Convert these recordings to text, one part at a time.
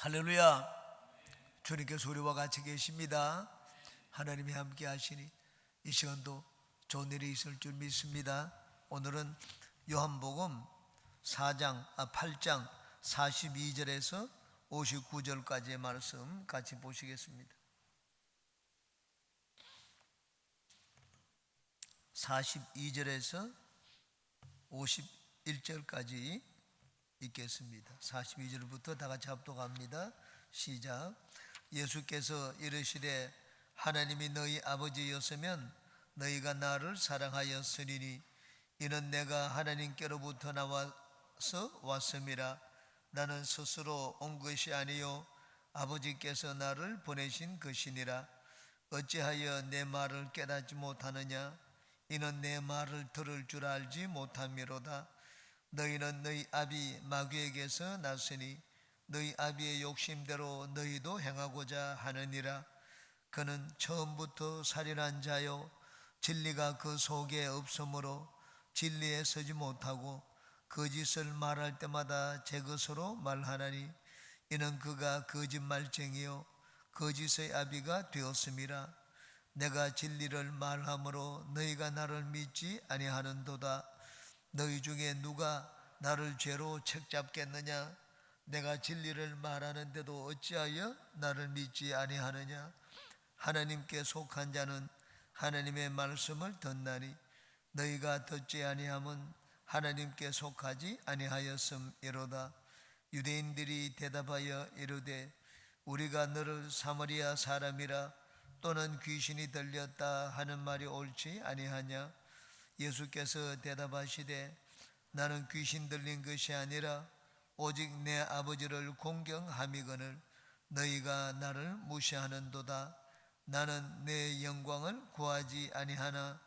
할렐루야. 주님께서 우리와 같이 계십니다. 하나님이 함께 하시니 이 시간도 좋은 일이 있을 줄 믿습니다. 오늘은 요한복음 8장 42절에서 59절까지의 말씀 같이 보시겠습니다. 42절에서 51절까지 읽겠습니다. 42절부터 다 같이 합독합니다. 시작. 예수께서 이르시되 하나님이 너희 아버지였으면 너희가 나를 사랑하였으리니 이는 내가 하나님께로부터 나와서 왔음이라. 나는 스스로 온 것이 아니요 아버지께서 나를 보내신 것이니라. 어찌하여 내 말을 깨닫지 못하느냐? 이는 내 말을 들을 줄 알지 못함이로다. 너희는 너희 아비 마귀에게서 났으니 너희 아비의 욕심대로 너희도 행하고자 하느니라. 그는 처음부터 살인한 자요 진리가 그 속에 없으므로 진리에 서지 못하고 거짓을 말할 때마다 제 것으로 말하나니 이는 그가 거짓말쟁이요 거짓의 아비가 되었음이라. 내가 진리를 말함으로 너희가 나를 믿지 아니하는도다. 너희 중에 누가 나를 죄로 책잡겠느냐? 내가 진리를 말하는데도 어찌하여 나를 믿지 아니하느냐? 하나님께 속한 자는 하나님의 말씀을 듣나니 너희가 듣지 아니함은 하나님께 속하지 아니하였음이로다. 유대인들이 대답하여 이르되 우리가 너를 사마리아 사람이라 또는 귀신이 들렸다 하는 말이 옳지 아니하냐? 예수께서 대답하시되 나는 귀신 들린 것이 아니라 오직 내 아버지를 공경함이거늘 너희가 나를 무시하는도다. 나는 내 영광을 구하지 아니하나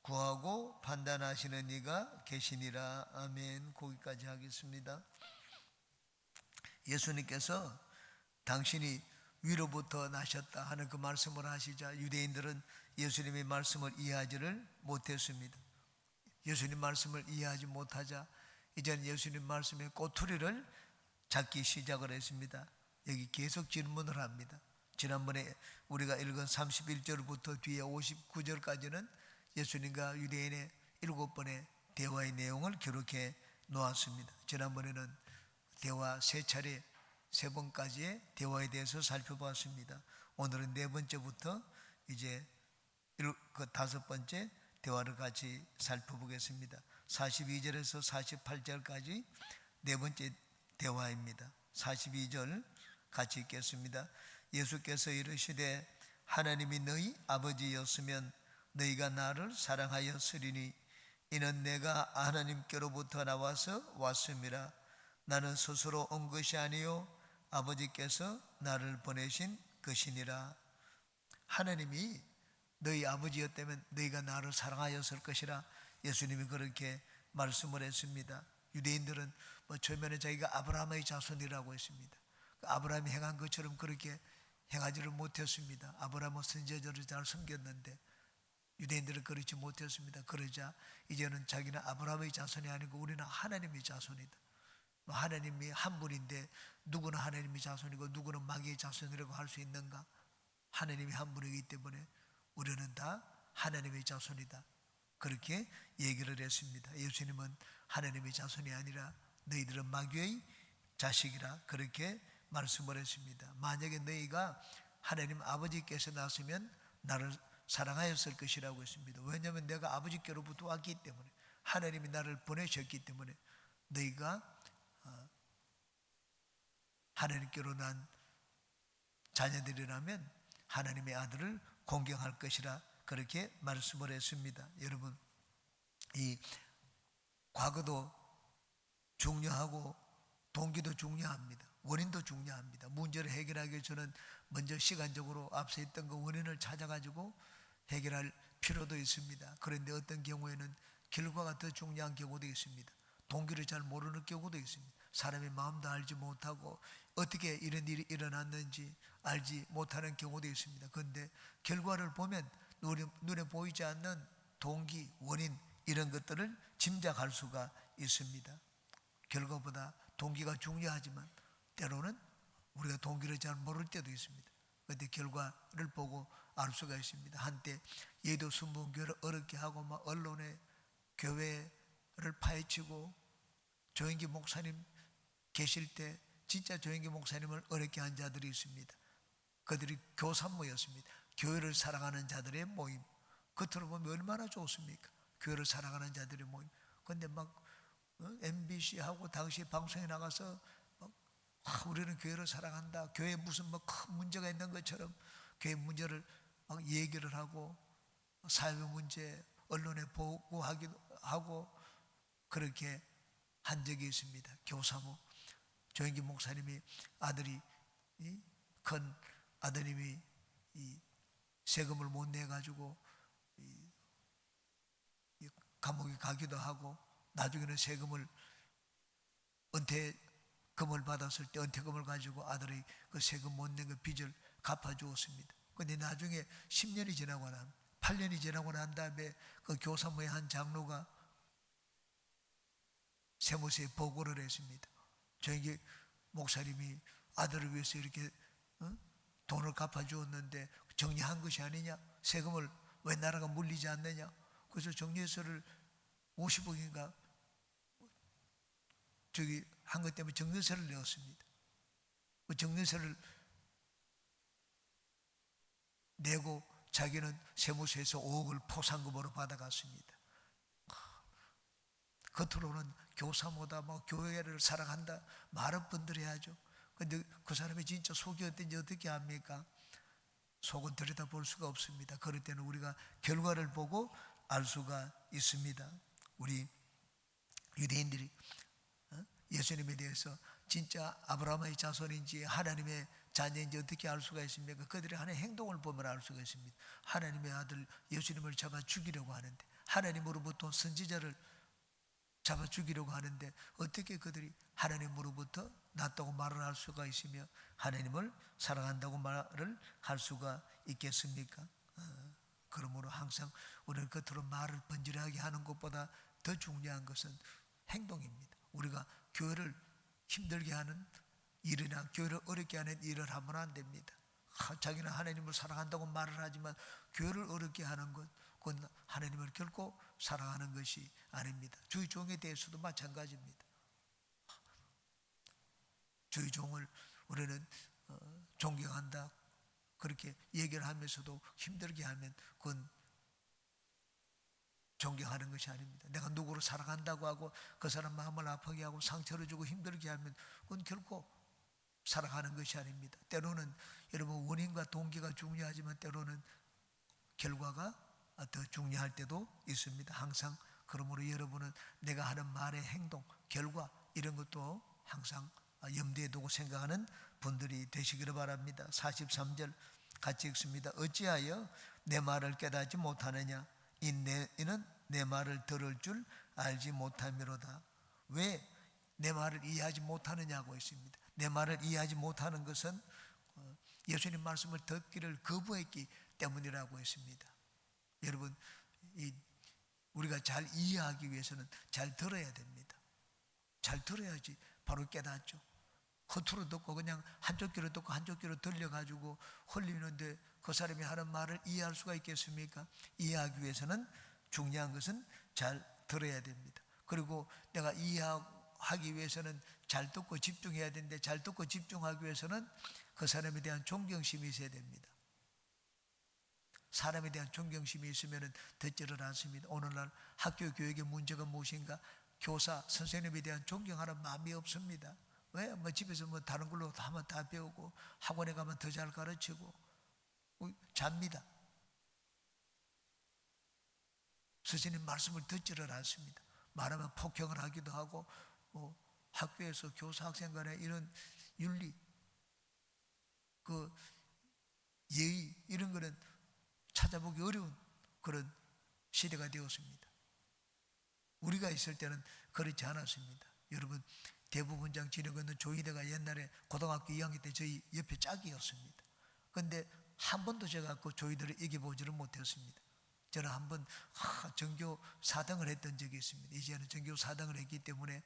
구하고 판단하시는 이가 계시니라. 아멘. 거기까지 하겠습니다. 예수님께서 당신이 위로부터 나셨다 하는 그 말씀을 하시자 유대인들은 예수님의 말씀을 이해하지를 못했습니다. 예수님 말씀을 이해하지 못하자 이제는 예수님 말씀의 꼬투리를 잡기 시작을 했습니다. 여기 계속 질문을 합니다. 지난번에 우리가 읽은 31절부터 뒤에 59절까지는 예수님과 유대인의 7번의 대화의 내용을 기록해 놓았습니다. 지난번에는 대화 3차례 3번까지의 대화에 대해서 살펴봤습니다. 오늘은 4번째부터 이제 5번째 대화를 같이 살펴보겠습니다. 42절에서 48절까지 4번째 대화입니다. 42절 같이 읽겠습니다. 예수께서 이르시되 하나님이 너희 아버지였으면 너희가 나를 사랑하였으리니 이는 내가 하나님께로부터 나와서 왔음이라. 나는 스스로 온 것이 아니요 아버지께서 나를 보내신 것이니라. 하나님이 너희 아버지였다면 너희가 나를 사랑하였을 것이라. 예수님이 그렇게 말씀을 했습니다. 유대인들은 처음에는 자기가 아브라함의 자손이라고 했습니다. 아브라함이 행한 것처럼 그렇게 행하지를 못했습니다. 아브라함은 선지자를 잘 섬겼는데 유대인들은 그렇지 못했습니다. 그러자 이제는 자기는 아브라함의 자손이 아니고 우리는 하나님의 자손이다. 하나님이 한 분인데 누구는 하나님의 자손이고 누구는 마귀의 자손이라고 할 수 있는가? 하나님이 한 분이기 때문에 우리는 다 하나님의 자손이다. 그렇게 얘기를 했습니다. 예수님은 하나님의 자손이 아니라 너희들은 마귀의 자식이라 그렇게 말씀을 했습니다. 만약에 너희가 하나님 아버지께서 낳았으면 나를 사랑하였을 것이라고 했습니다. 왜냐하면 내가 아버지께로부터 왔기 때문에 하나님이 나를 보내셨기 때문에 너희가 하나님께로 난 자녀들이라면 하나님의 아들을 공경할 것이라 그렇게 말씀을 했습니다. 여러분, 이 과거도 중요하고 동기도 중요합니다. 원인도 중요합니다. 문제를 해결하기 위해서는 먼저 시간적으로 앞서 있던 그 원인을 찾아가지고 해결할 필요도 있습니다. 그런데 어떤 경우에는 결과가 더 중요한 경우도 있습니다. 동기를 잘 모르는 경우도 있습니다. 사람의 마음도 알지 못하고 어떻게 이런 일이 일어났는지 알지 못하는 경우도 있습니다. 그런데 결과를 보면 눈에 보이지 않는 동기, 원인 이런 것들을 짐작할 수가 있습니다. 결과보다 동기가 중요하지만 때로는 우리가 동기를 잘 모를 때도 있습니다. 그때 결과를 보고 알 수가 있습니다. 한때 예도 순복음교회를 어렵게 하고 막 언론에 교회를 파헤치고 조영기 목사님 계실 때 진짜 조영기 목사님을 어렵게 한 자들이 있습니다. 그들이 교산모였습니다. 교회를 사랑하는 자들의 모임. 겉으로 보면 얼마나 좋습니까? 교회를 사랑하는 자들의 모임. 그런데 막 MBC하고 당시 방송에 나가서 막 우리는 교회를 사랑한다. 교회에 무슨 뭐 큰 문제가 있는 것처럼 교회 문제를 막 얘기를 하고 사회 문제 언론에 보고하기도 하고 그렇게 한 적이 있습니다. 교사모 조영기 목사님이 아들이 큰 아드님이 세금을 못 내 가지고 감옥에 가기도 하고 나중에는 세금을 은퇴금을 받았을 때 은퇴금을 가지고 아들이 그 세금 못 낸 그 빚을 갚아 주었습니다. 그런데 나중에 10년이 지나고 8년이 지나고 난 다음에 그 교사모의 한 장로가 세무서에 보고를 했습니다. 저에게 목사님이 아들을 위해서 이렇게 돈을 갚아 주었는데 정리한 것이 아니냐? 세금을 왜 나라가 물리지 않느냐? 그래서 정리해서를 50억인가 한 것 때문에 정리서를 내었습니다. 그 정리서를 내고 자기는 세무서에서 5억을 포상금으로 받아갔습니다. 겉으로는 교사보다 뭐 교회를 사랑한다 많은 분들이 하죠. 근데 그 사람이 진짜 속이 어떤지 어떻게 압니까? 속은 들여다볼 수가 없습니다. 그럴 때는 우리가 결과를 보고 알 수가 있습니다. 우리 유대인들이 예수님에 대해서 진짜 아브라함의 자손인지 하나님의 자녀인지 어떻게 알 수가 있습니까? 그들이 하나의 행동을 보면 알 수가 있습니다. 하나님의 아들 예수님을 잡아 죽이려고 하는데 하나님으로부터 선지자를 잡아 죽이려고 하는데 어떻게 그들이 하나님으로부터 낫다고 말을 할 수가 있으며 하나님을 사랑한다고 말을 할 수가 있겠습니까? 그러므로 항상 우리는 겉으로 말을 번지르하게 하는 것보다 더 중요한 것은 행동입니다. 우리가 교회를 힘들게 하는 일이나 교회를 어렵게 하는 일을 하면 안 됩니다. 자기는 하나님을 사랑한다고 말을 하지만 교회를 어렵게 하는 것 그건 하나님을 결코 사랑하는 것이 아닙니다. 주의 종에 대해서도 마찬가지입니다. 주의 종을 우리는 존경한다 그렇게 얘기를 하면서도 힘들게 하면 그건 존경하는 것이 아닙니다. 내가 누구를 사랑한다고 하고 그 사람 마음을 아프게 하고 상처를 주고 힘들게 하면 그건 결코 사랑하는 것이 아닙니다. 때로는 여러분 원인과 동기가 중요하지만 때로는 결과가 더 중요할 때도 있습니다. 항상 그러므로 여러분은 내가 하는 말의 행동, 결과 이런 것도 항상 염두에 두고 생각하는 분들이 되시기를 바랍니다. 43절 같이 읽습니다. 어찌하여 내 말을 깨닫지 못하느냐? 이는 내 말을 들을 줄 알지 못함이로다. 왜 내 말을 이해하지 못하느냐고 했습니다. 내 말을 이해하지 못하는 것은 예수님 말씀을 듣기를 거부했기 때문이라고 했습니다. 여러분 우리가 잘 이해하기 위해서는 잘 들어야 됩니다. 잘 들어야지 바로 깨닫죠. 겉으로 듣고 그냥 한쪽 귀로 듣고 한쪽 귀로 들려가지고 흘리는데 그 사람이 하는 말을 이해할 수가 있겠습니까? 이해하기 위해서는 중요한 것은 잘 들어야 됩니다. 그리고 내가 이해하기 위해서는 잘 듣고 집중해야 되는데 잘 듣고 집중하기 위해서는 그 사람에 대한 존경심이 있어야 됩니다. 사람에 대한 존경심이 있으면 듣지를 않습니다. 오늘날 학교 교육의 문제가 무엇인가? 교사, 선생님에 대한 존경하는 마음이 없습니다. 왜? 뭐 집에서 뭐 다른 걸로 하면 다 배우고 학원에 가면 더 잘 가르치고 잡니다. 선생님 말씀을 듣지를 않습니다. 말하면 폭행을 하기도 하고 학교에서 교사 학생 간의 이런 윤리, 그 예의 이런 거는 찾아보기 어려운 그런 시대가 되었습니다. 우리가 있을 때는 그렇지 않았습니다. 여러분 대부분장 지내고 있는 조이대가 옛날에 고등학교 2학년 때 저희 옆에 짝이었습니다. 그런데 한 번도 제가 그 조이대를 이겨보지를 못했습니다. 저는 한번 전교 4등을 했던 적이 있습니다. 이제는 전교 4등을 했기 때문에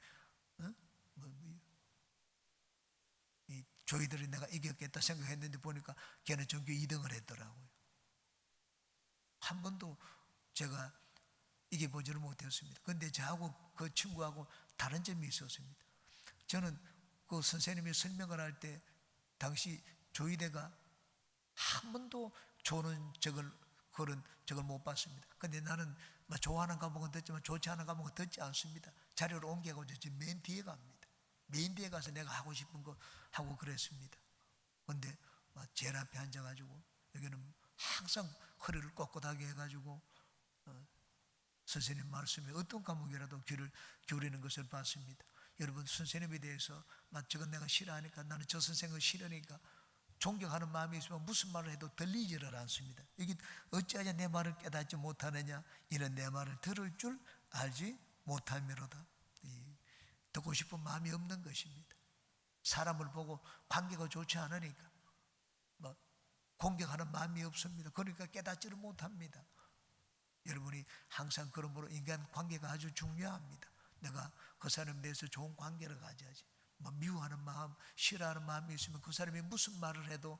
이 조이들이 내가 이겼겠다 생각했는데 보니까 걔는 전교 2등을 했더라고요. 한 번도 제가 이겨보지를 못했습니다. 그런데 저하고 그 친구하고 다른 점이 있었습니다. 저는 그 선생님이 설명을 할 때 당시 조이대가 한 번도 조는 그런 적을 못 봤습니다. 근데 나는 좋아하는 과목은 듣지만 좋지 않은 과목은 듣지 않습니다. 자료를 옮겨가고 지금 맨 뒤에 갑니다. 맨 뒤에 가서 내가 하고 싶은 거 하고 그랬습니다. 근데 제일 앞에 앉아가지고 여기는 항상 허리를 꼿꼿하게 해가지고 선생님 말씀에 어떤 과목이라도 귀를 기울이는 것을 봤습니다. 여러분, 선생님에 대해서 저건 내가 싫어하니까, 나는 저 선생을 싫으니까 존경하는 마음이 있으면 무슨 말을 해도 들리지를 않습니다. 이게 어찌하여 내 말을 깨닫지 못하느냐, 이는 내 말을 들을 줄 알지 못함이로다. 듣고 싶은 마음이 없는 것입니다. 사람을 보고 관계가 좋지 않으니까 공격하는 마음이 없습니다. 그러니까 깨닫지를 못합니다. 여러분이 항상 그러므로 인간 관계가 아주 중요합니다. 내가 그 사람에 대해서 좋은 관계를 가져야지. 미워하는 마음, 싫어하는 마음이 있으면 그 사람이 무슨 말을 해도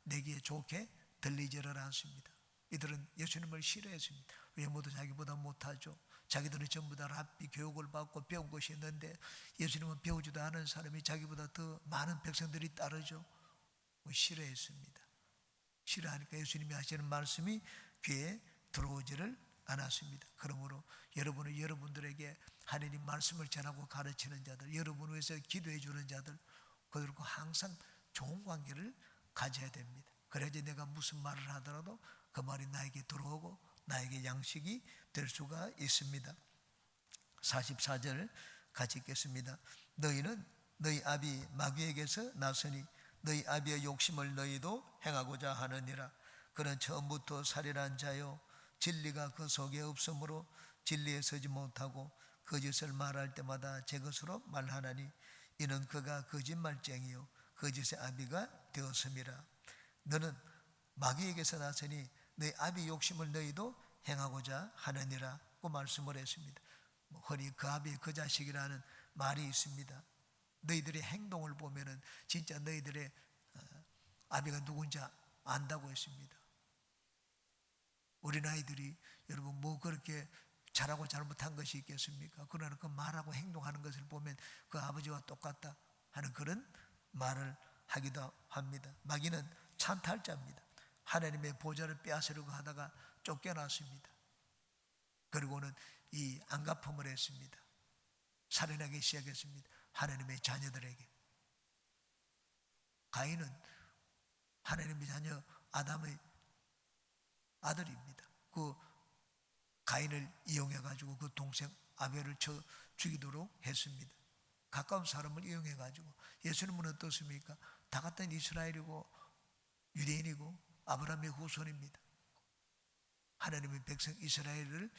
내게 좋게 들리지를 않습니다. 이들은 예수님을 싫어했습니다. 외모도 자기보다 못하죠. 자기들은 전부 다 랍비 교육을 받고 배운 것이 있는데 예수님은 배우지도 않은 사람이 자기보다 더 많은 백성들이 따르죠. 싫어했습니다. 싫어하니까 예수님이 하시는 말씀이 귀에 들어오지를 않았습니다. 그러므로 여러분은 여러분들에게 하나님 말씀을 전하고 가르치는 자들, 여러분 위해서 기도해 주는 자들, 그들과 항상 좋은 관계를 가져야 됩니다. 그래야지 내가 무슨 말을 하더라도 그 말이 나에게 들어오고 나에게 양식이 될 수가 있습니다. 44절 같이 읽겠습니다. 너희는 너희 아비 마귀에게서 나서니 너희 아비의 욕심을 너희도 행하고자 하느니라. 그는 처음부터 살인한 자요 진리가 그 속에 없으므로 진리에 서지 못하고 거짓을 말할 때마다 제 것으로 말하나니 이는 그가 거짓말쟁이요 거짓의 아비가 되었음이라. 너는 마귀에게서 나서니 너희 아비 욕심을 너희도 행하고자 하느니라 고 말씀을 했습니다. 허니 그 아비 그 자식이라는 말이 있습니다. 너희들의 행동을 보면은 진짜 너희들의 아비가 누군지 안다고 했습니다. 어린아이들이 여러분 그렇게 잘하고 잘못한 것이 있겠습니까? 그러나 그 말하고 행동하는 것을 보면 그 아버지와 똑같다 하는 그런 말을 하기도 합니다. 마귀는 찬탈자입니다. 하나님의 보좌를 빼앗으려고 하다가 쫓겨났습니다. 그리고는 이 안갚음을 했습니다. 살인하기 시작했습니다. 하나님의 자녀들에게. 가인은 하나님의 자녀 아담의 아들입니다. 그 가인을 이용해 가지고 그 동생 아벨을 쳐 죽이도록 했습니다. 가까운 사람을 이용해 가지고. 예수님은 어떻습니까? 다 같은 이스라엘이고 유대인이고 아브라함의 후손입니다. 하나님의 백성 이스라엘을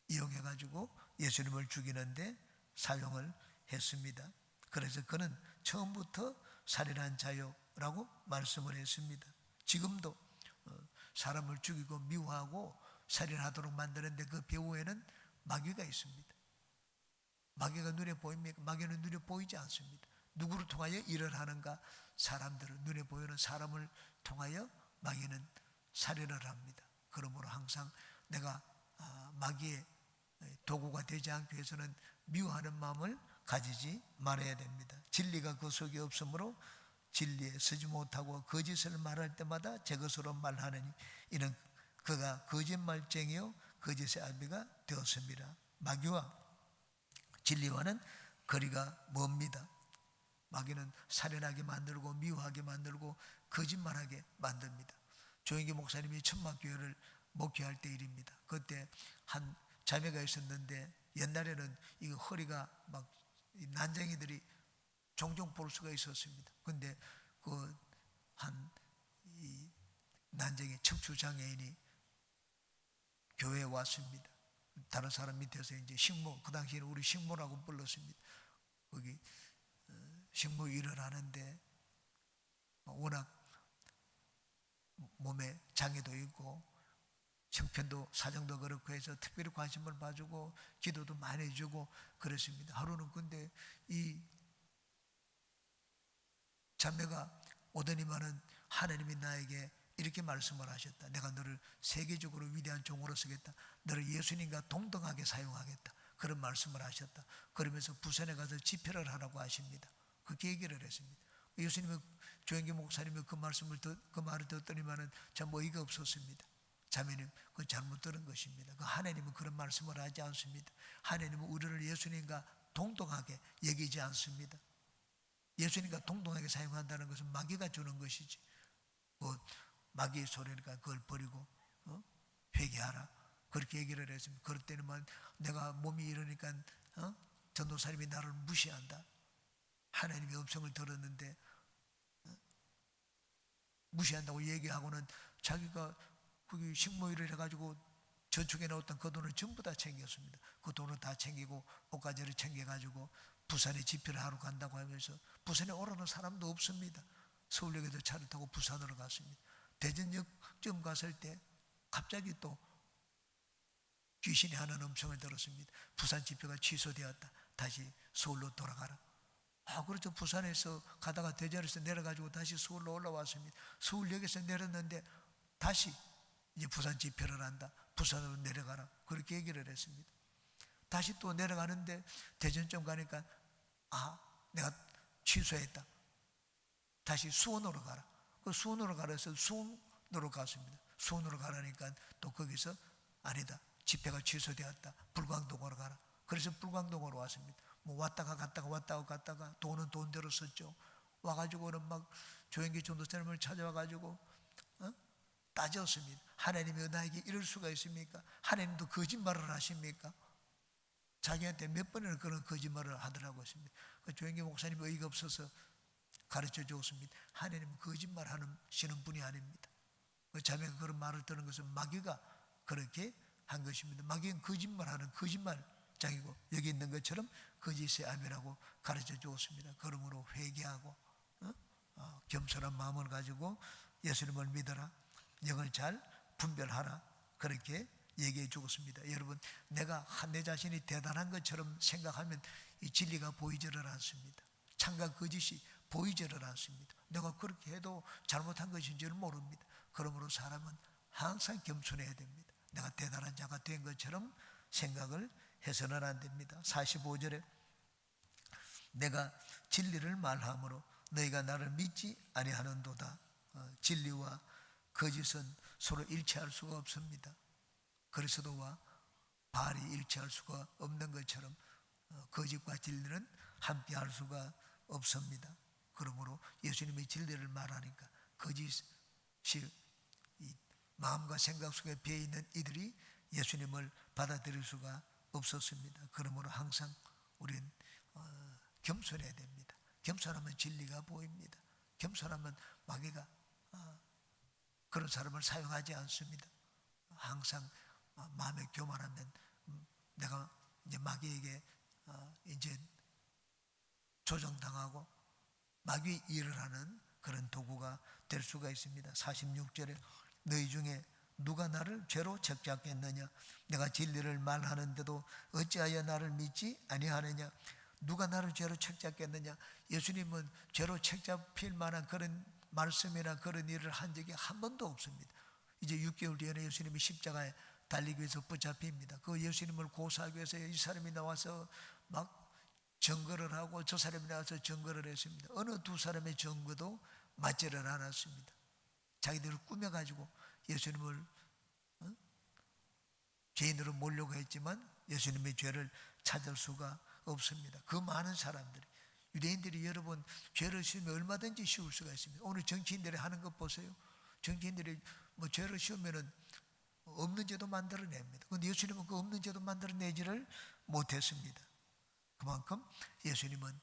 이용해 가지고 예수님을 죽이는데 사용을 했습니다. 그래서 그는 처음부터 살인한 자요라고 말씀을 했습니다. 지금도 사람을 죽이고 미워하고 살인하도록 만드는데 그 배후에는 마귀가 있습니다. 마귀가 눈에 보입니까? 마귀는 눈에 보이지 않습니다. 누구를 통하여 일을 하는가? 사람들을, 눈에 보이는 사람을 통하여 마귀는 살인을 합니다. 그러므로 항상 내가 마귀의 도구가 되지 않기 위해서는 미워하는 마음을 가지지 말아야 됩니다. 진리가 그 속에 없으므로 진리에 서지 못하고 거짓을 말할 때마다 제 것으로 말하느니 이는 그가 거짓말쟁이요 거짓의 아비가 되었습니다. 마귀와 진리와는 거리가 멉니다. 마귀는 살인하게 만들고 미워하게 만들고 거짓말하게 만듭니다. 조영기 목사님이 천막교회를 목회할 때 일입니다. 그때 한 자매가 있었는데 옛날에는 이 허리가 막 난쟁이들이 종종 볼 수가 있었습니다. 근데 그 한 이 난쟁이 척추 장애인이 교회에 왔습니다. 다른 사람 밑에서 이제 식모, 그 당시에는 우리 식모라고 불렀습니다. 거기 식모 일을 하는데 워낙 몸에 장애도 있고 형편도 사정도 그렇고 해서 특별히 관심을 봐주고 기도도 많이 해주고 그랬습니다. 하루는 근데 이 자매가 오더니만은 하나님이 나에게 이렇게 말씀을 하셨다. 내가 너를 세계적으로 위대한 종으로 쓰겠다. 너를 예수님과 동등하게 사용하겠다. 그런 말씀을 하셨다. 그러면서 부산에 가서 집회를 하라고 하십니다. 그렇게 얘기를 했습니다. 예수님은 조영기 목사님이 그 말을 듣더니만은 참 어이가 없었습니다. 자매님, 그건 잘못 들은 것입니다. 그 하나님은 그런 말씀을 하지 않습니다. 하나님은 우리를 예수님과 동등하게 여기지 않습니다. 예수님과 동등하게 사용한다는 것은 마귀가 주는 것이지. 마귀의 소리니까 그걸 버리고 회개하라. 그렇게 얘기를 했습니다. 그럴 때는 내가 몸이 이러니까 전도사님이 나를 무시한다. 하나님의 음성을 들었는데 무시한다고 얘기하고는 자기가 거기 식모일을 해가지고 저축해 놓았던 그 돈을 전부 다 챙겼습니다. 그 돈을 다 챙기고 옷가지를 챙겨가지고 부산에 집회를 하러 간다고 하면서 부산에 오라는 사람도 없습니다. 서울역에서 차를 타고 부산으로 갔습니다. 대전역쯤 갔을 때 갑자기 또 귀신이 하는 음성을 들었습니다. 부산 집회가 취소되었다. 다시 서울로 돌아가라. 그렇죠. 부산에서 가다가 대전에서 내려가지고 다시 서울로 올라왔습니다. 서울역에서 내렸는데 다시 이제 부산 집회를 한다. 부산으로 내려가라. 그렇게 얘기를 했습니다. 다시 또 내려가는데 대전쯤 가니까 내가 취소했다. 다시 수원으로 가라. 그 수원으로 가라서 수원으로 갔습니다. 수원으로 가라니까 또 거기서 아니다. 집회가 취소되었다. 불광동으로 가라. 그래서 불광동으로 왔습니다. 왔다가 갔다가 돈은 돈대로 썼죠. 와가지고는 막 조영기 전도사님을 찾아와가지고 따졌습니다. 하나님이 나에게 이럴 수가 있습니까? 하나님도 거짓말을 하십니까? 자기한테 몇 번이나 그런 거짓말을 하더라고 했습니다. 그 조영기 목사님이 의의가 없어서 가르쳐 주었습니다. 하나님은 거짓말 하시는 분이 아닙니다. 그 자매가 그런 말을 듣는 것은 마귀가 그렇게 한 것입니다. 마귀는 거짓말하는 거짓말장이고 여기 있는 것처럼 거짓의 아비라고 가르쳐 주었습니다. 그러므로 회개하고 겸손한 마음을 가지고 예수님을 믿어라. 영을 잘 분별하라. 그렇게 얘기해 주었습니다. 여러분, 내가 내 자신이 대단한 것처럼 생각하면 이 진리가 보이지를 않습니다. 참과 거짓이 보이지를 않습니다. 내가 그렇게 해도 잘못한 것인지를 모릅니다. 그러므로 사람은 항상 겸손해야 됩니다. 내가 대단한 자가 된 것처럼 생각을 해서는 안 됩니다. 45절에 내가 진리를 말함으로 너희가 나를 믿지 아니하는도다. 진리와 거짓은 서로 일치할 수가 없습니다. 그리스도와 바알이 일치할 수가 없는 것처럼 거짓과 진리는 함께할 수가 없습니다. 그러므로 예수님의 진리를 말하니까 거짓이 마음과 생각 속에 배어있는 이들이 예수님을 받아들일 수가 없었습니다. 그러므로 항상 우리는 겸손해야 됩니다. 겸손하면 진리가 보입니다. 겸손하면 마귀가 그런 사람을 사용하지 않습니다. 항상 마음에 교만하면 내가 이제 마귀에게 이제 조정당하고 마귀 일을 하는 그런 도구가 될 수가 있습니다. 46절에 너희 중에 누가 나를 죄로 책잡겠느냐? 내가 진리를 말하는데도 어찌하여 나를 믿지 아니하느냐? 누가 나를 죄로 책잡겠느냐? 예수님은 죄로 책잡힐 만한 그런 말씀이나 그런 일을 한 적이 한 번도 없습니다. 이제 6개월 뒤에는 예수님이 십자가에 달리기 위해서 붙잡힙니다. 그 예수님을 고소하기 위해서 이 사람이 나와서 막 증거를 하고 저 사람이 나와서 증거를 했습니다. 어느 두 사람의 증거도 맞지를 않았습니다. 자기들을 꾸며가지고 예수님을 죄인으로 몰려고 했지만 예수님의 죄를 찾을 수가 없습니다. 그 많은 사람들이, 유대인들이 여러분 죄를 씌우면 얼마든지 씌울 수가 있습니다. 오늘 정치인들이 하는 것 보세요. 정치인들이 죄를 씌우면은 없는 죄도 만들어냅니다. 그런데 예수님은 그 없는 죄도 만들어내지를 못했습니다. 그만큼 예수님은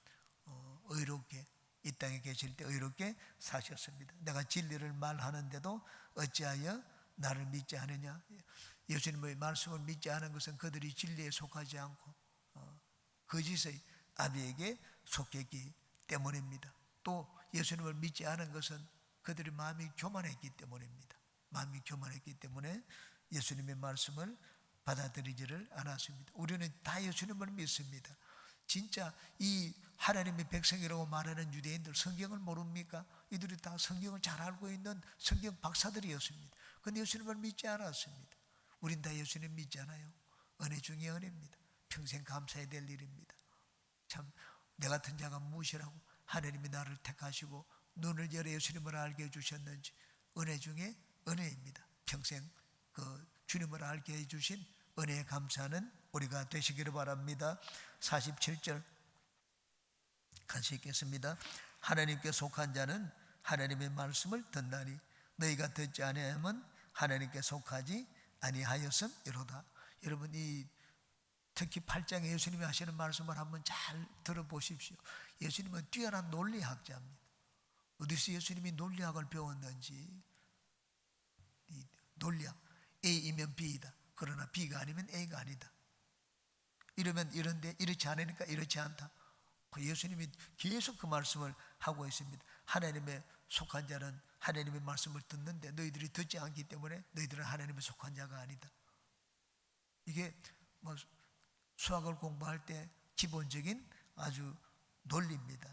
의롭게 이 땅에 계실 때 의롭게 사셨습니다. 내가 진리를 말하는데도 어찌하여 나를 믿지 않으냐? 예수님의 말씀을 믿지 않은 것은 그들이 진리에 속하지 않고 거짓의 아비에게 속했기 때문입니다. 또 예수님을 믿지 않은 것은 그들의 마음이 교만했기 때문입니다. 마음이 교만했기 때문에 예수님의 말씀을 받아들이지를 않았습니다. 우리는 다 예수님을 믿습니다. 진짜 이 하나님의 백성이라고 말하는 유대인들 성경을 모릅니까? 이들이 다 성경을 잘 알고 있는 성경 박사들이었습니다. 그런데 예수님을 믿지 않았습니다. 우린 다 예수님 믿지 않아요. 은혜 중에 은혜입니다. 평생 감사해야 될 일입니다. 참 내 같은 자가 무엇이라고 하나님이 나를 택하시고 눈을 열어 예수님을 알게 해주셨는지 은혜 중에 은혜입니다. 평생 그 주님을 알게 해주신 은혜에 감사하는 우리가 되시기를 바랍니다. 47절 같이 읽겠습니다. 하나님께 속한 자는 하나님의 말씀을 듣나니 너희가 듣지 아니하면 하나님께 속하지 아니하였음이로다. 여러분, 이 특히 8장에 예수님이 하시는 말씀을 한번 잘 들어보십시오. 예수님은 뛰어난 논리학자입니다. 어디서 예수님이 논리학을 배웠는지. 이 논리학, A이면 B이다. 그러나 B가 아니면 A가 아니다. 이러면 이런데 이렇지 않으니까 이렇지 않다. 예수님이 계속 그 말씀을 하고 있습니다. 하나님의 속한 자는 하나님의 말씀을 듣는데 너희들이 듣지 않기 때문에 너희들은 하나님의 속한 자가 아니다. 이게 뭐 수학을 공부할 때 기본적인 아주 논리입니다.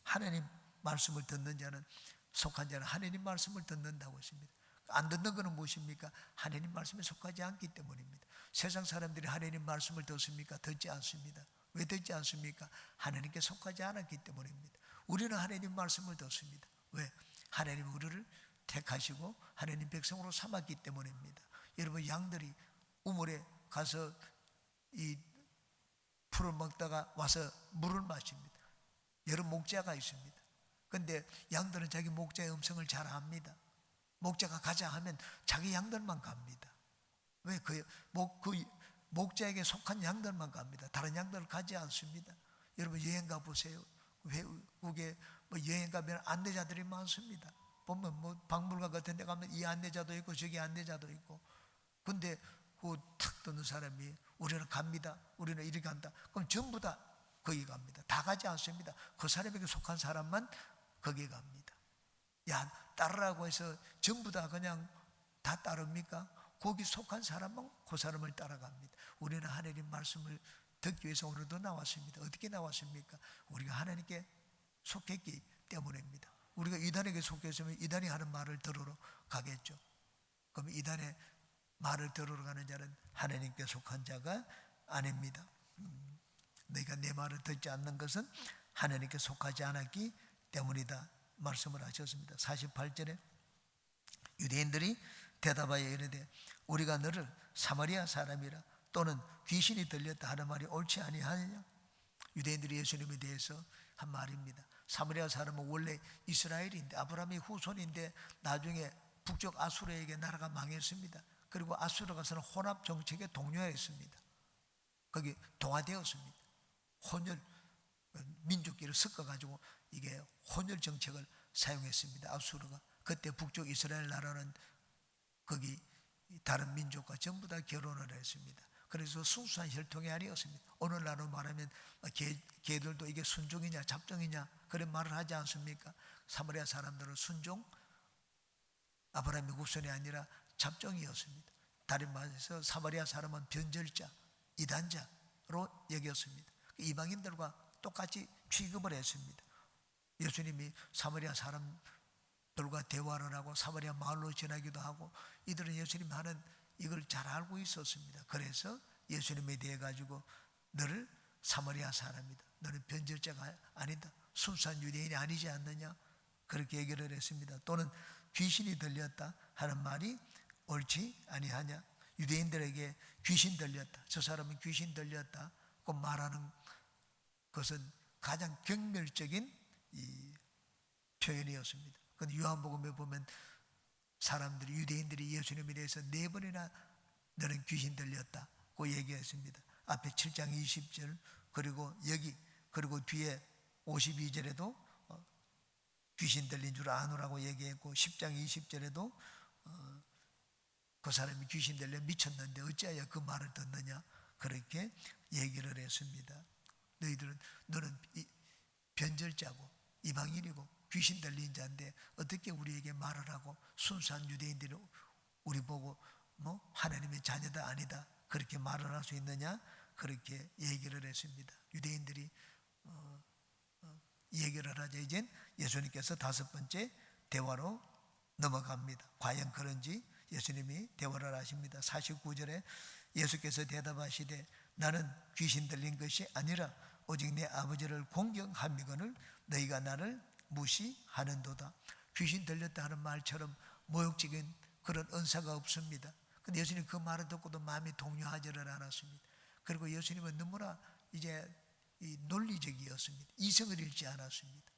하나님 말씀을 듣는 자는 속한 자는 하나님 말씀을 듣는다고 했습니다. 안 듣는 것은 무엇입니까? 하나님 말씀에 속하지 않기 때문입니다. 세상 사람들이 하나님 말씀을 듣습니까? 듣지 않습니다. 왜 듣지 않습니까? 하나님께 속하지 않았기 때문입니다. 우리는 하나님 말씀을 듣습니다. 왜? 하나님 우리를 택하시고 하나님 백성으로 삼았기 때문입니다. 여러분, 양들이 우물에 가서 이 풀을 먹다가 와서 물을 마십니다. 여러 목자가 있습니다. 그런데 양들은 자기 목자의 음성을 잘 압니다. 목자가 가자 하면 자기 양들만 갑니다. 왜? 그 목자에게 속한 양들만 갑니다. 다른 양들을 가지 않습니다. 여러분, 여행 가보세요. 외국에 여행 가면 안내자들이 많습니다. 보면 박물관 같은 데 가면 이 안내자도 있고 저기 안내자도 있고. 근데 그 탁 뜨는 사람이 우리는 갑니다. 우리는 이리 간다. 그럼 전부 다 거기 갑니다. 다 가지 않습니다. 그 사람에게 속한 사람만 거기에 갑니다. 야, 따르라고 해서 전부 다 그냥 다 따릅니까? 거기 속한 사람은 그 사람을 따라갑니다. 우리는 하나님 말씀을 듣기 위해서 오늘도 나왔습니다. 어떻게 나왔습니까? 우리가 하나님께 속했기 때문입니다. 우리가 이단에게 속했으면 이단이 하는 말을 들으러 가겠죠. 그럼 이단의 말을 들으러 가는 자는 하나님께 속한 자가 아닙니다. 너희가 내 말을 듣지 않는 것은 하나님께 속하지 않았기 때문이다 말씀을 하셨습니다. 48절에 유대인들이 대답하여 이르되 우리가 너를 사마리아 사람이라 또는 귀신이 들렸다 하는 말이 옳지 아니하느냐. 유대인들이 예수님에 대해서 한 말입니다. 사마리아 사람은 원래 이스라엘인데 아브라함의 후손인데 나중에 북쪽 아수르에게 나라가 망했습니다. 그리고 아수르 가서는 혼합 정책에 동요했습니다. 거기 동화되었습니다. 혼혈 민족끼리 섞어가지고 이게 혼혈 정책을 사용했습니다. 아수르가. 그때 북쪽 이스라엘 나라는 거기 다른 민족과 전부 다 결혼을 했습니다. 그래서 순수한 혈통이 아니었습니다. 오늘날로 말하면 개들도 이게 순종이냐 잡종이냐 그런 말을 하지 않습니까? 사마리아 사람들은 순종, 아브라함의 후손이 아니라 잡종이었습니다. 다른 말해서 사마리아 사람은 변절자, 이단자로 여겼습니다. 이방인들과 똑같이 취급을 했습니다. 예수님이 사마리아 사람들과 대화를 하고 사마리아 마을로 지나기도 하고 이들은 예수님 하는 이걸 잘 알고 있었습니다. 그래서 예수님에 대해 가지고 너를 사마리아 사람이다. 너는 변절자가 아니다. 순수한 유대인이 아니지 않느냐. 그렇게 얘기를 했습니다. 또는 귀신이 들렸다 하는 말이 옳지 아니하냐. 유대인들에게 귀신 들렸다. 저 사람은 귀신 들렸다. 그 말하는 것은 가장 경멸적인 이 표현이었습니다. 그런데 요한복음에 보면 사람들이 유대인들이 예수님에 대해서 4번이나 너는 귀신 들렸다고 얘기했습니다. 앞에 7장 20절 그리고 여기 그리고 뒤에 52절에도 귀신 들린 줄 아노라고 얘기했고 10장 20절에도 그 사람이 귀신 들려 미쳤는데 어찌하여 그 말을 듣느냐 그렇게 얘기를 했습니다. 너는 변절자고 이방인이고 귀신 들린 자인데 어떻게 우리에게 말을 하고 순수한 유대인들이 우리 보고 뭐 하나님의 자녀다 아니다 그렇게 말을 할 수 있느냐 그렇게 얘기를 했습니다. 유대인들이 얘기를 하자 이젠 예수님께서 다섯 번째 대화로 넘어갑니다. 과연 그런지 예수님이 대화를 하십니다. 49절에 예수께서 대답하시되 나는 귀신 들린 것이 아니라 오직 내 아버지를 공경함이거늘 너희가 나를 무시하는도다. 귀신 들렸다 하는 말처럼 모욕적인 그런 은사가 없습니다. 근데 예수님 그 말을 듣고도 마음이 동요하지를 않았습니다. 그리고 예수님은 너무나 이제 논리적이었습니다. 이성을 잃지 않았습니다.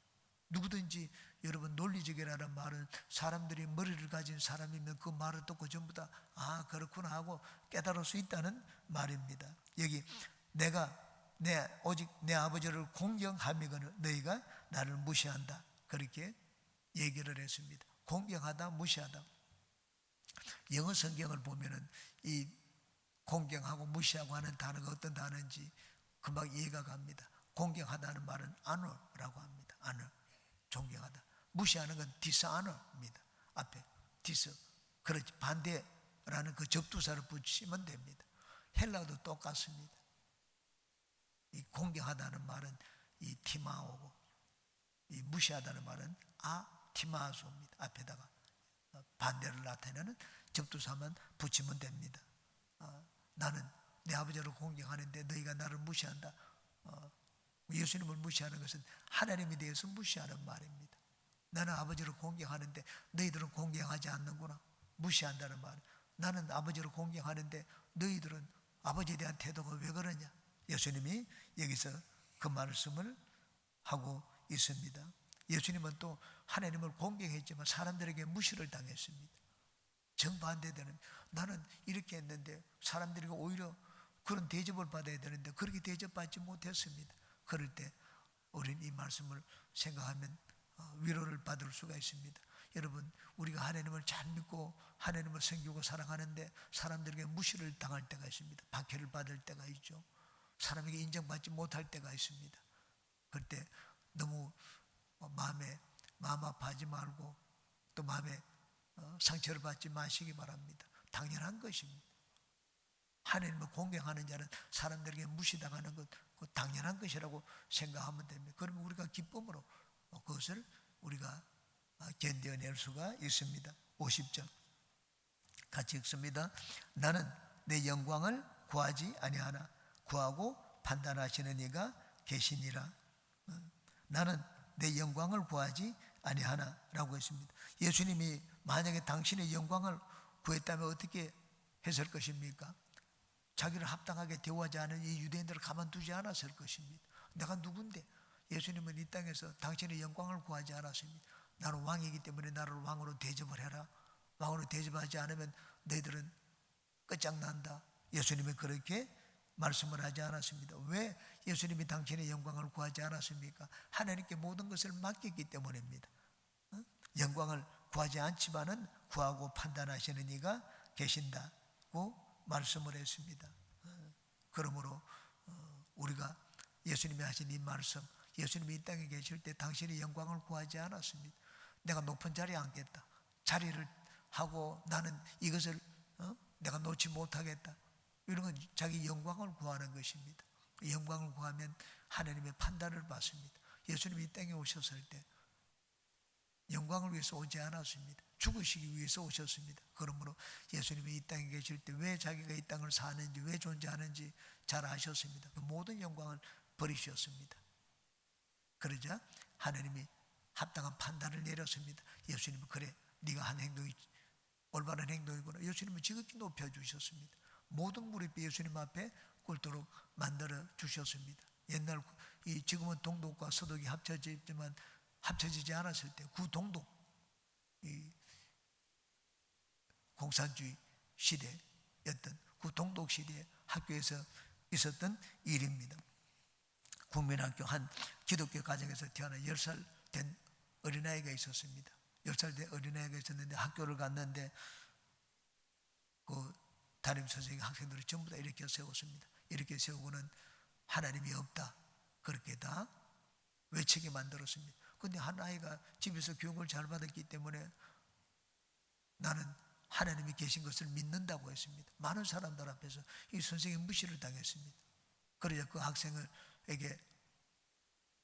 누구든지 여러분 논리적이라는 말은 사람들이 머리를 가진 사람이면 그 말을 듣고 전부 다 그렇구나 하고 깨달을 수 있다는 말입니다. 여기 오직 내 아버지를 공경함이거늘 너희가 나를 무시한다 그렇게 얘기를 했습니다. 공경하다 무시하다. 영어 성경을 보면은 이 공경하고 무시하고 하는 단어가 어떤 단어인지 금방 이해가 갑니다. 공경하다는 말은 honor라고 합니다. honor, 존경하다. 무시하는 건 dishonor입니다. 앞에 dis, 그렇지 반대라는 그 접두사를 붙이면 됩니다. 헬라어도 똑같습니다. 이 공경하다는 말은 이 티마오고 이 무시하다는 말은 티마소입니다. 앞에다가 반대를 나타내는 접두사만 붙이면 됩니다. 나는 내 아버지를 공경하는데 너희가 나를 무시한다. 예수님을 무시하는 것은 하나님에 대해서 무시하는 말입니다. 나는 아버지를 공경하는데 너희들은 공경하지 않는구나. 무시한다는 말. 나는 아버지를 공경하는데 너희들은 아버지에 대한 태도가 왜 그러냐. 예수님이 여기서 그 말씀을 하고 있습니다. 예수님은 또 하나님을 공경했지만 사람들에게 무시를 당했습니다. 정반대되는, 나는 이렇게 했는데 사람들이 오히려 그런 대접을 받아야 되는데 그렇게 대접받지 못했습니다. 그럴 때 우리는 이 말씀을 생각하면 위로를 받을 수가 있습니다. 여러분, 우리가 하나님을 잘 믿고 하나님을 섬기고 사랑하는데 사람들에게 무시를 당할 때가 있습니다. 박해를 받을 때가 있죠. 사람에게 인정받지 못할 때가 있습니다. 그럴 때 너무 마음 아파하지 말고 또 마음에 상처를 받지 마시기 바랍니다. 당연한 것입니다. 하나님을 공경하는 자는 사람들에게 무시당하는 것 당연한 것이라고 생각하면 됩니다. 그러면 우리가 기쁨으로 그것을 우리가 견뎌낼 수가 있습니다. 50절 같이 읽습니다. 나는 내 영광을 구하지 아니하나 구하고 판단하시는 이가 계시니라. 나는 내 영광을 구하지 아니하나 라고 했습니다. 예수님이 만약에 당신의 영광을 구했다면 어떻게 했을 것입니까? 자기를 합당하게 대우하지 않은 이 유대인들을 가만두지 않았을 것입니다. 내가 누군데? 예수님은 이 땅에서 당신의 영광을 구하지 않았습니다. 나는 왕이기 때문에 나를 왕으로 대접을 해라. 왕으로 대접하지 않으면 너희들은 끝장난다. 예수님은 그렇게 말씀을 하지 않았습니다. 왜 예수님이 당신의 영광을 구하지 않았습니까? 하나님께 모든 것을 맡겼기 때문입니다. 영광을 구하지 않지만은 구하고 판단하시는 이가 계신다고 말씀을 했습니다. 그러므로 우리가 예수님이 하신 이 말씀, 예수님이 이 땅에 계실 때 당신의 영광을 구하지 않았습니다. 내가 높은 자리에 앉겠다. 자리를 하고 나는 이것을 내가 놓지 못하겠다. 이런 건 자기 영광을 구하는 것입니다. 영광을 구하면 하나님의 판단을 받습니다. 예수님이 이 땅에 오셨을 때 영광을 위해서 오지 않았습니다. 죽으시기 위해서 오셨습니다. 그러므로 예수님이 이 땅에 계실 때 왜 자기가 이 땅을 사는지, 왜 존재하는지 잘 아셨습니다. 그 모든 영광을 버리셨습니다. 그러자 하나님이 합당한 판단을 내렸습니다. 예수님은 그래, 네가 한 행동이 올바른 행동이구나. 예수님은 지극히 높여주셨습니다. 모든 무릎이 예수님 앞에 꿇도록 만들어 주셨습니다. 옛날 지금은 동독과 서독이 합쳐지지만 합쳐지지 않았을 때 구동독, 이 공산주의 시대였던 구동독 시대에 학교에서 있었던 일입니다. 국민학교 한 기독교 가정에서 태어나 10살 된 어린아이가 있었습니다. 10살 된 어린아이가 있었는데 학교를 갔는데 그 담임 선생님 학생들을 전부 다 이렇게 세웠습니다. 이렇게 세우고는 하나님이 없다 그렇게 다 외치게 만들었습니다. 그런데 한 아이가 집에서 교육을 잘 받았기 때문에 나는 하나님이 계신 것을 믿는다고 했습니다. 많은 사람들 앞에서 이 선생님 무시를 당했습니다. 그러자 그 학생에게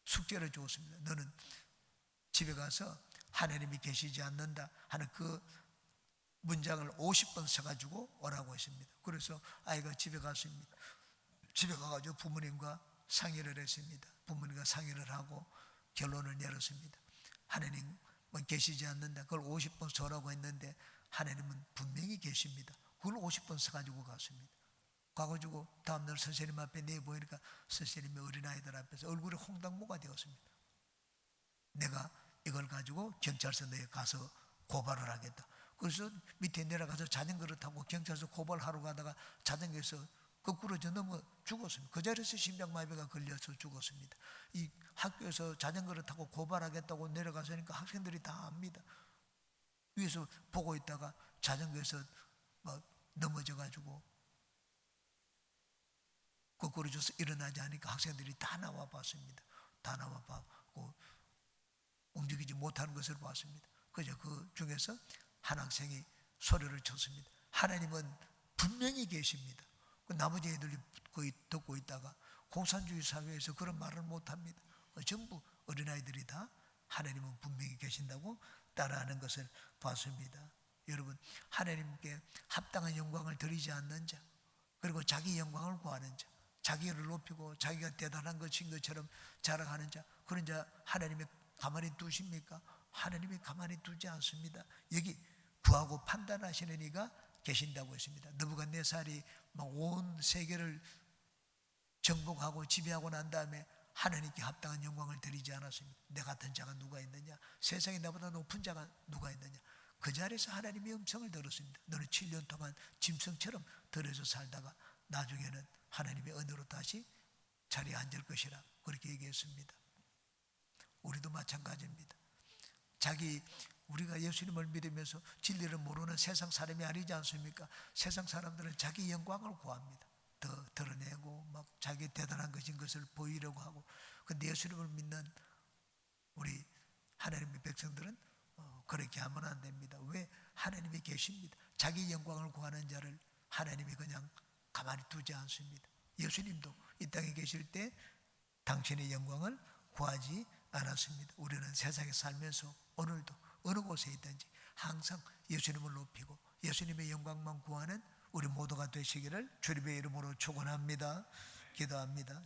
숙제를 주었습니다. 너는 집에 가서 하나님이 계시지 않는다 하는 그 문장을 50번 써가지고 오라고 했습니다. 그래서 아이가 집에 갔습니다. 집에 가가지고 부모님과 상의를 했습니다. 부모님과 상의를 하고 결론을 내렸습니다. 하나님은 계시지 않는다. 그걸 50번 써라고 했는데 하나님은 분명히 계십니다. 그걸 50번 써가지고 갔습니다. 가가지고 다음날 선생님 앞에 내보니까 선생님이 어린아이들 앞에서 얼굴이 홍당무가 되었습니다. 내가 이걸 가지고 경찰서에 가서 고발을 하겠다. 그래서 밑에 내려가서 자전거를 타고 경찰서 고발하러 가다가 자전거에서 거꾸로 넘어 죽었습니다. 그 자리에서 심장마비가 걸려서 죽었습니다. 이 학교에서 자전거를 타고 고발하겠다고 내려가서니까 학생들이 다 압니다. 위에서 보고 있다가 자전거에서 넘어져가지고 거꾸로 져서 일어나지 않으니까 학생들이 다 나와 봤습니다. 다 나와 봤고 움직이지 못하는 것을 봤습니다. 그저 그 중에서 한 학생이 소리를 쳤습니다. 하나님은 분명히 계십니다. 나머지 애들이 거의 듣고 있다가 공산주의 사회에서 그런 말을 못합니다. 전부 어린아이들이 다 하나님은 분명히 계신다고 따라하는 것을 봤습니다. 여러분, 하나님께 합당한 영광을 드리지 않는 자, 그리고 자기 영광을 구하는 자, 자기를 높이고 자기가 대단한 것인 것처럼 자랑하는 자, 그런 자 하나님이 가만히 두십니까? 하나님이 가만히 두지 않습니다. 여기 구하고 판단하시는 이가 계신다고 했습니다. 느부갓네살이 온 세계를 정복하고 지배하고 난 다음에 하나님께 합당한 영광을 드리지 않았습니다. 내 같은 자가 누가 있느냐? 세상에 나보다 높은 자가 누가 있느냐? 그 자리에서 하나님의 음성을 들었습니다. 너는 7년 동안 짐승처럼 들에서 살다가 나중에는 하나님의 은혜로 다시 자리에 앉을 것이라 그렇게 얘기했습니다. 우리도 마찬가지입니다. 우리가 예수님을 믿으면서 진리를 모르는 세상 사람이 아니지 않습니까? 세상 사람들은 자기 영광을 구합니다. 더 드러내고 막 자기 대단한 것인 것을 보이려고 하고, 근데 예수님을 믿는 우리 하나님의 백성들은 그렇게 하면 안 됩니다. 왜? 하나님이 계십니다. 자기 영광을 구하는 자를 하나님이 그냥 가만히 두지 않습니다. 예수님도 이 땅에 계실 때 당신의 영광을 구하지 않았습니다. 우리는 세상에 살면서 오늘도 어느 곳에 있든지 항상 예수님을 높이고 예수님의 영광만 구하는 우리 모두가 되시기를 주님의 이름으로 축원합니다. 기도합니다.